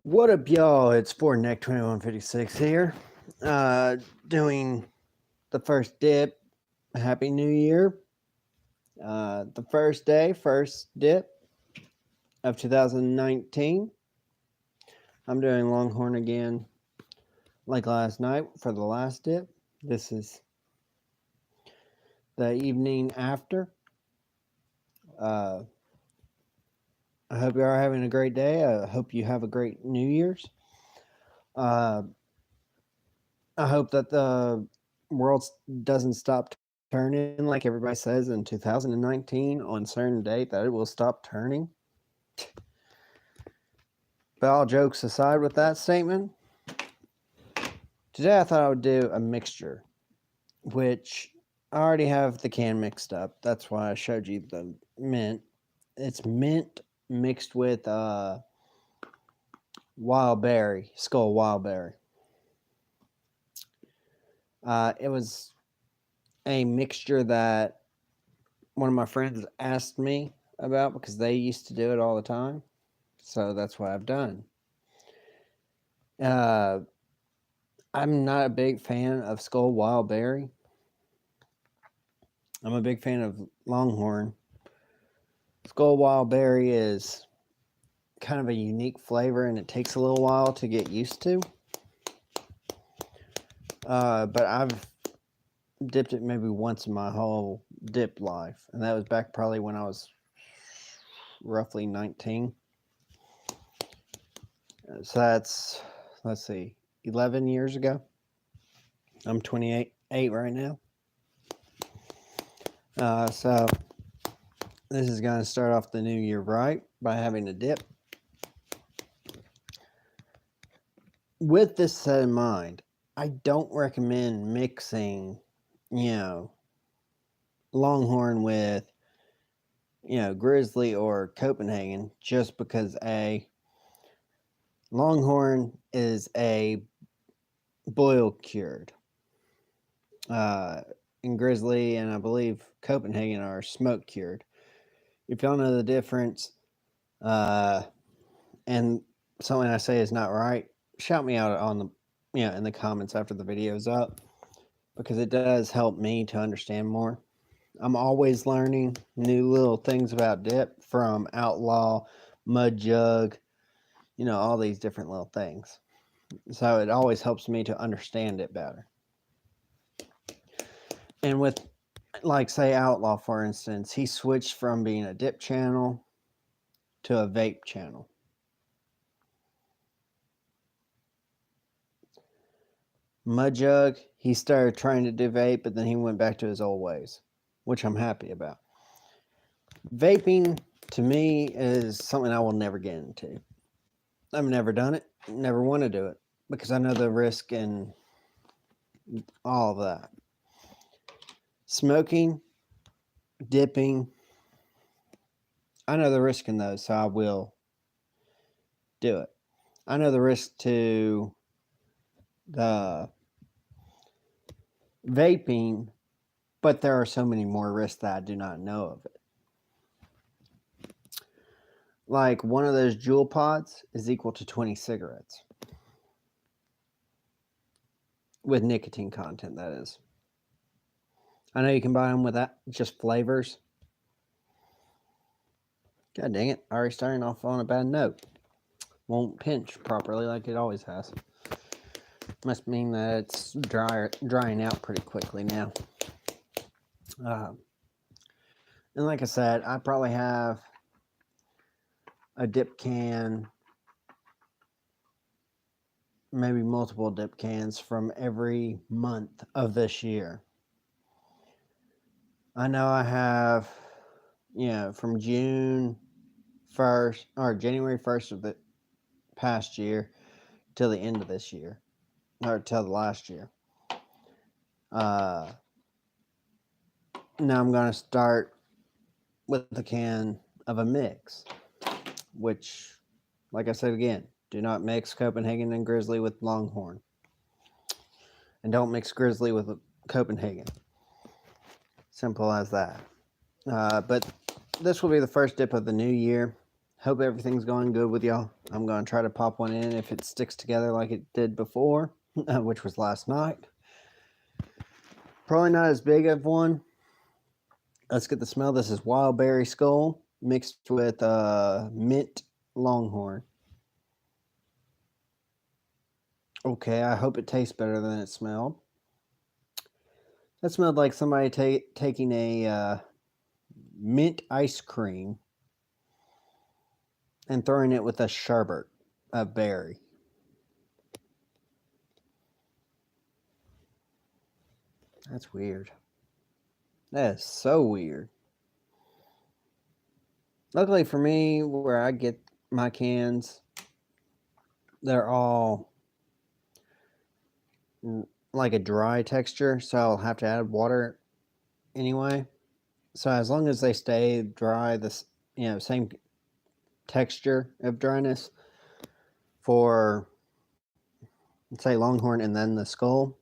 What up, y'all? It's FortNeck2156 here. Doing the first dip. Happy New Year. The first day, first dip of 2019. I'm doing Longhorn again like last night for the last dip. This is the evening after. Uh, I hope you are having a great day. I hope you have a great New Year's. Uh, I hope that the world doesn't stop turning like everybody says in 2019 on certain date that it will stop turning. But all jokes aside with that statement, today I thought I would do a mixture, which I already have the can mixed up. That's why I showed you the mint. It's mint mixed with wild berry, skull wild berry. It was a mixture that one of my friends asked me about because they used to do it all the time. So that's what I've done. Uh, I'm not a big fan of Skull Wild Berry. I'm a big fan of Longhorn. Skull Wild Berry is kind of a unique flavor and it takes a little while to get used to. But I've dipped it maybe once in my whole dip life, and that was back probably when I was roughly 19. So that's, let's see, 11 years ago. I'm 28 right now. So this is going to start off the new year right by having a dip. With this set in mind, I don't recommend mixing, Longhorn with, Grizzly or Copenhagen just because Longhorn is a boil cured. And Grizzly and I believe Copenhagen are smoke cured. If y'all know the difference, and something I say is not right, shout me out on the in the comments after the video's up because it does help me to understand more. I'm always learning new little things about dip from Outlaw, Mud Jug, all these different little things. So it always helps me to understand it better. And with, like, say, Outlaw, for instance, he switched from being a dip channel to a vape channel. Mud Jug, he started trying to do vape, but then he went back to his old ways, which I'm happy about. Vaping, to me, is something I will never get into. I've never done it, never want to do it, because I know the risk and all of that. Smoking, dipping, I know the risk in those, so I will do it. I know the risk to the vaping, but there are so many more risks that I do not know of it. Like one of those Juul pods is equal to 20 cigarettes. With nicotine content, that is. I know you can buy them with that, just flavors. God dang it, already starting off on a bad note. Won't pinch properly like it always has. Must mean that it's drying out pretty quickly now. And like I said, I probably have a dip can, maybe multiple dip cans from every month of this year. I know I have, from June 1st or January 1st of the past year till the end of this year, or till the last year. Now I'm going to start with a can of a mix, which, like I said again, do not mix Copenhagen and Grizzly with Longhorn. And don't mix Grizzly with Copenhagen. Simple as that. But this will be the first dip of the new year. Hope everything's going good with y'all. I'm going to try to pop one in if it sticks together like it did before, which was last night. Probably not as big of one. Let's get the smell. This is wild berry skull mixed with mint longhorn. Okay, I hope it tastes better than it smelled. That smelled like somebody taking a mint ice cream and throwing it with a sherbet of berry. That's weird. That is so weird. Luckily for me, where I get my cans, they're all like a dry texture, so I'll have to add water anyway. So as long as they stay dry, this same texture of dryness for, say, Longhorn and then the skull,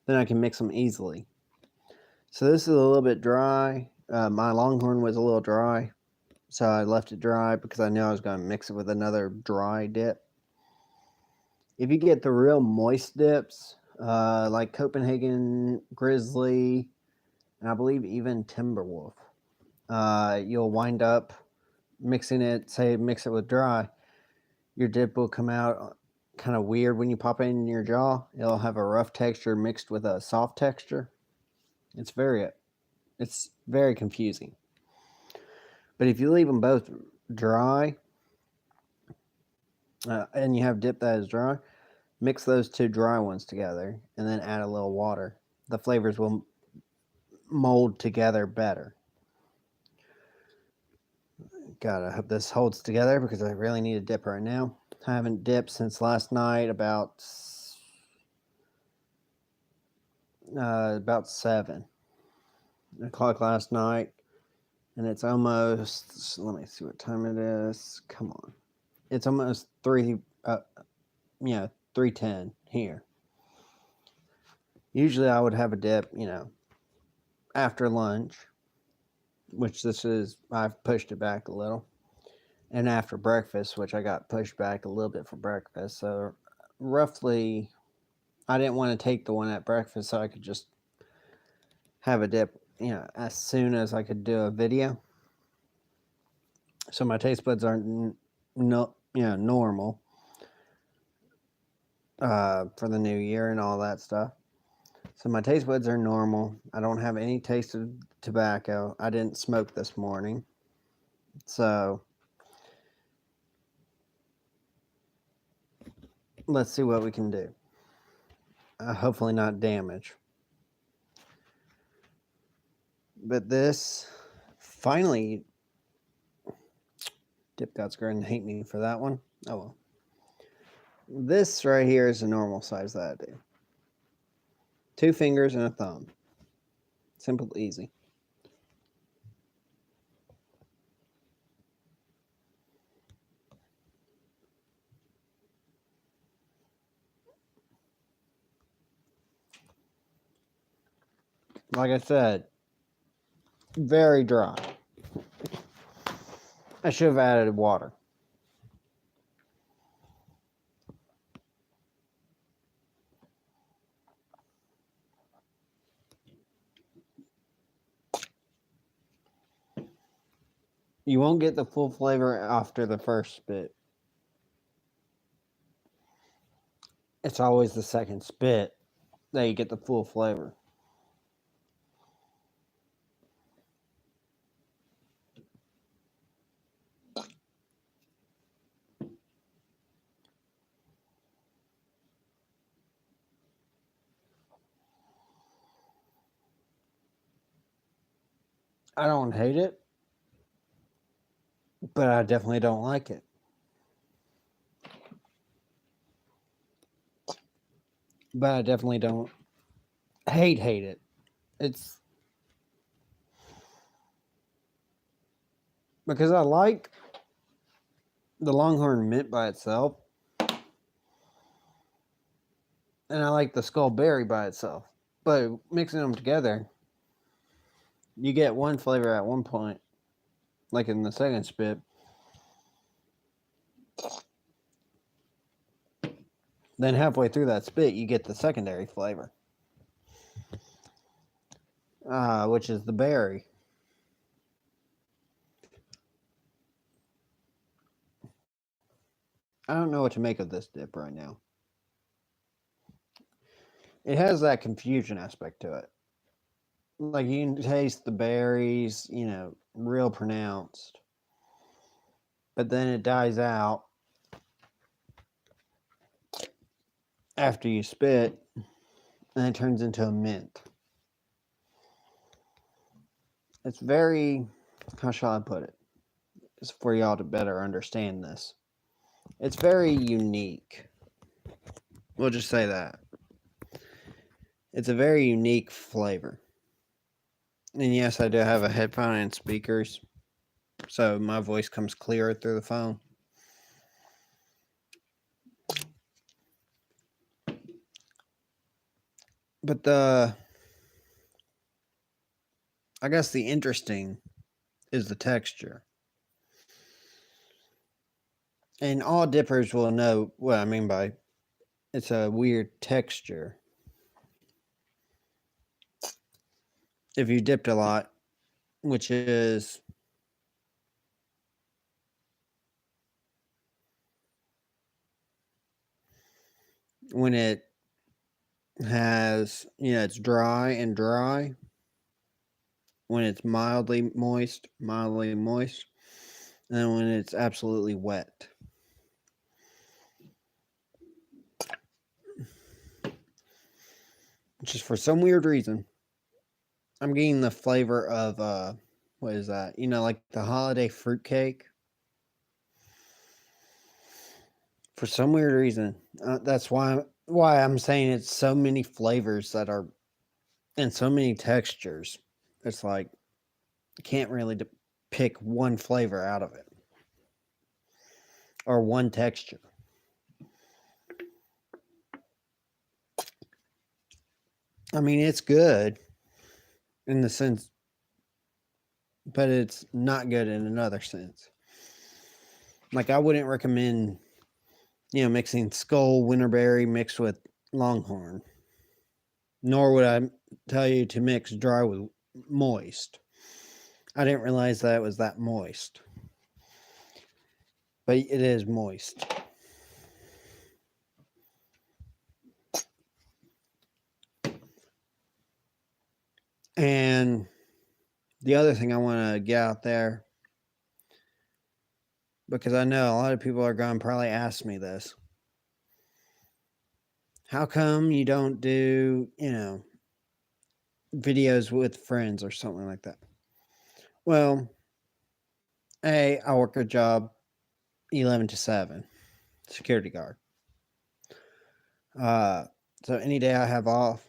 then I can mix them easily. So this is a little bit dry. My Longhorn was a little dry, so I left it dry because I knew I was going to mix it with another dry dip. If you get the real moist dips, like Copenhagen Grizzly, and I believe even Timberwolf, you'll wind up mixing it, say mix it with dry, your dip will come out kind of weird when you pop it in your jaw. It'll have a rough texture mixed with a soft texture. It's very confusing. But if you leave them both dry, and you have dip that is dry, mix those two dry ones together and then add a little water. The flavors will mold together better. God, I hope this holds together because I really need a dip right now. I haven't dipped since last night about 7 o'clock last night, and it's almost, let me see what time it is. Come on. It's almost 3:10 here. Usually I would have a dip, after lunch, which this is, I've pushed it back a little, and after breakfast, which I got pushed back a little bit for breakfast. So roughly, I didn't want to take the one at breakfast so I could just have a dip, as soon as I could do a video. So my taste buds aren't normal for the new year and all that stuff. So my taste buds are normal. I don't have any taste of tobacco. I didn't smoke this morning. So let's see what we can do. Hopefully not damage. But this, finally, Dip God's going to hate me for that one. Oh well. This right here is a normal size that I do. 2 fingers and a thumb. Simple, easy. Like I said, very dry. I should have added water. You won't get the full flavor after the first spit. It's always the second spit that you get the full flavor. I don't hate it, but I definitely don't like it. But I definitely don't hate it. It's because I like the Longhorn mint by itself, and I like the Skull Berry by itself. But mixing them together, you get one flavor at one point, like in the second spit, Then halfway through that spit, you get the secondary flavor, which is the berry. I don't know what to make of this dip right now. It has that confusion aspect to it. Like you can taste the berries, real pronounced. But then it dies out after you spit, and it turns into a mint. It's very, how shall I put it? It's for y'all to better understand this. It's very unique. We'll just say that. It's a very unique flavor. And yes, I do have a headphone and speakers, so my voice comes clearer through the phone. But I guess the interesting is the texture. And all dippers will know what I mean by it's a weird texture. If you dipped a lot, which is when it has, it's dry and dry. When it's mildly moist, and then when it's absolutely wet. Just for some weird reason, I'm getting the flavor of what is that? Like the holiday fruitcake. For some weird reason, that's why I'm saying it's so many flavors that are and so many textures. It's like you can't really pick one flavor out of it or one texture. I mean, it's good in the sense, but it's not good in another sense. Like I wouldn't recommend, mixing Skull Winterberry mixed with Longhorn. Nor would I tell you to mix dry with moist. I didn't realize that it was that moist. But it is moist. And the other thing I want to get out there, because I know a lot of people are going to probably ask me this. How come you don't do, videos with friends or something like that? Well, I work a job 11 to 7, security guard. So any day I have off,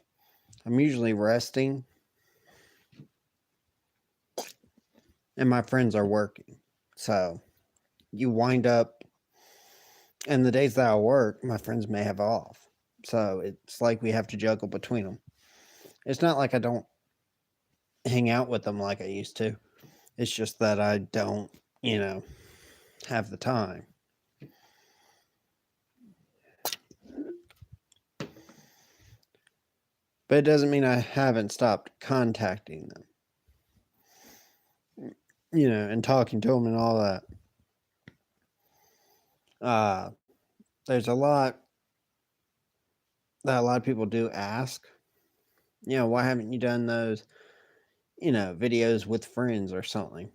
I'm usually resting, and my friends are working. So you wind up, and the days that I work, my friends may have off. So it's like we have to juggle between them. It's not like I don't hang out with them like I used to. It's just that I don't, have the time. But it doesn't mean I haven't stopped contacting them. And talking to them and all that. There's a lot that a lot of people do ask. Why haven't you done those, videos with friends or something?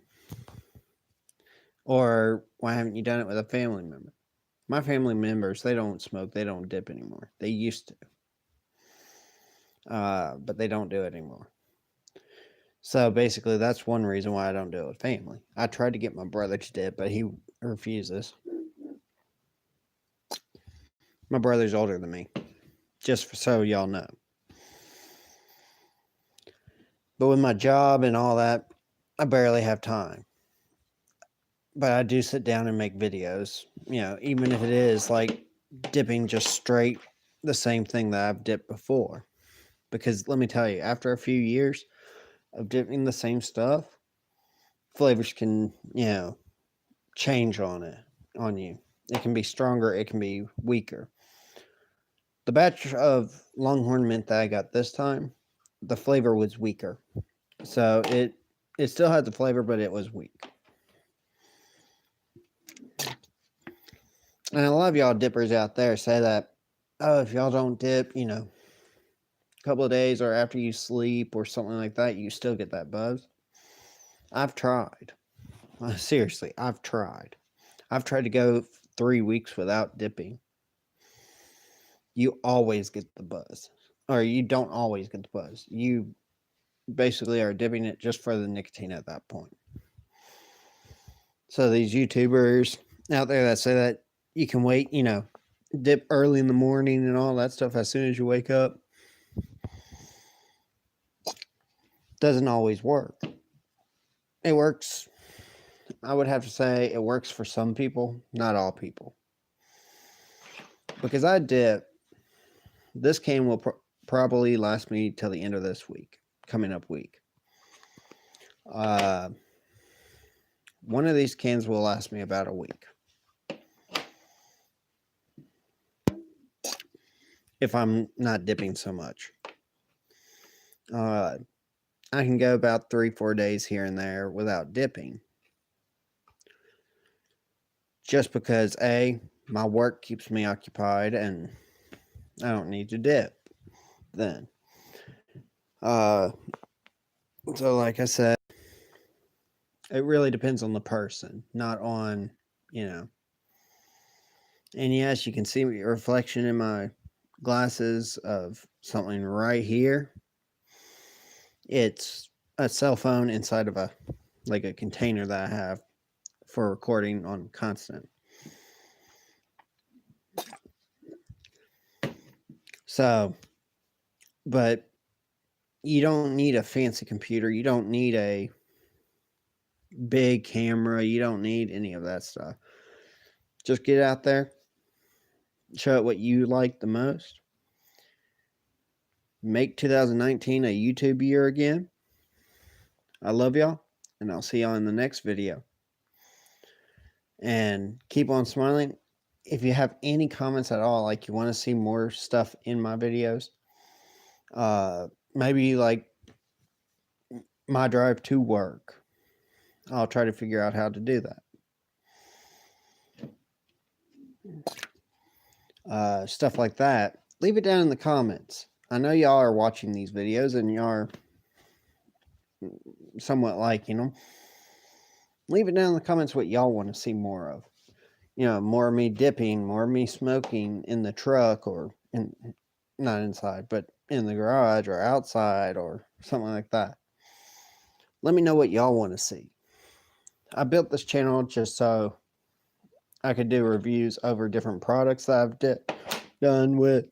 Or why haven't you done it with a family member? My family members, they don't smoke, they don't dip anymore. They used to. But they don't do it anymore. So basically, that's one reason why I don't do it with family. I tried to get my brother to dip, but he refuses. My brother's older than me, just so y'all know. But with my job and all that, I barely have time. But I do sit down and make videos, even if it is like dipping just straight the same thing that I've dipped before. Because let me tell you, after a few years of dipping the same stuff, flavors can, change on you. It can be stronger, it can be weaker. The batch of Longhorn Mint that I got this time, the flavor was weaker. So it still had the flavor, but it was weak. And a lot of y'all dippers out there say that, oh, if y'all don't dip, a couple of days or after you sleep or something like that, you still get that buzz. I've tried. Seriously, I've tried. I've tried to go 3 weeks without dipping. You always get the buzz. Or you don't always get the buzz. You basically are dipping it just for the nicotine at that point. So these YouTubers out there that say that you can wait, dip early in the morning and all that stuff as soon as you wake up, doesn't always work. It works. I would have to say it works for some people, not all people. Because I dip, this can will probably last me till the end of this week, coming up week. One of these cans will last me about a week. If I'm not dipping so much. I can go about 3-4 days here and there without dipping. Just because, A, my work keeps me occupied and I don't need to dip then. So like I said, it really depends on the person, not on, And yes, you can see a reflection in my glasses of something right here. It's a cell phone inside of a container that I have for recording on constant. So, but you don't need a fancy computer. You don't need a big camera. You don't need any of that stuff. Just get out there, show it what you like the most. Make 2019 a YouTube year again. I love y'all, and I'll see y'all in the next video. And keep on smiling. If you have any comments at all, like you want to see more stuff in my videos, maybe like my drive to work, I'll try to figure out how to do that. Stuff like that, leave it down in the comments. I know y'all are watching these videos and y'all are somewhat liking them. Leave it down in the comments what y'all want to see more of. More of me dipping, more of me smoking in the truck or not inside, but in the garage or outside or something like that. Let me know what y'all want to see. I built this channel just so I could do reviews over different products that I've done with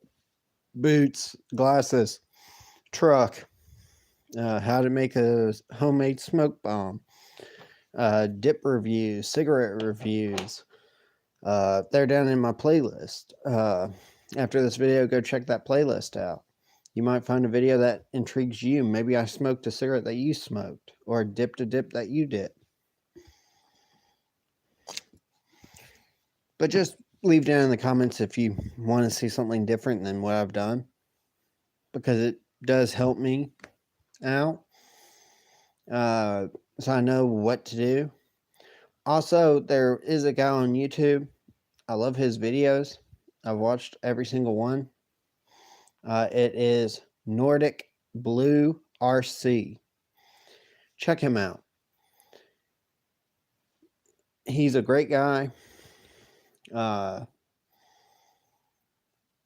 boots, glasses, truck, how to make a homemade smoke bomb, dip reviews, cigarette reviews. They're down in my playlist. After this video, go check that playlist out. You might find a video that intrigues you. Maybe I smoked a cigarette that you smoked, or dipped a dip that you did. But just leave down in the comments if you want to see something different than what I've done, because it does help me out. So I know what to do. Also, there is a guy on YouTube. I love his videos. I've watched every single one. It is Nordic Blue RC. Check him out. He's a great guy. I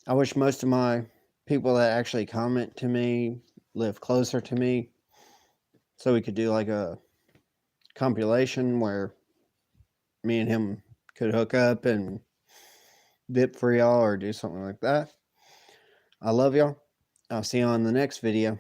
wish most of my people that actually comment to me live closer to me, so we could do like a compilation where me and him could hook up and dip for y'all or do something like that. I love y'all. I'll see you on the next video.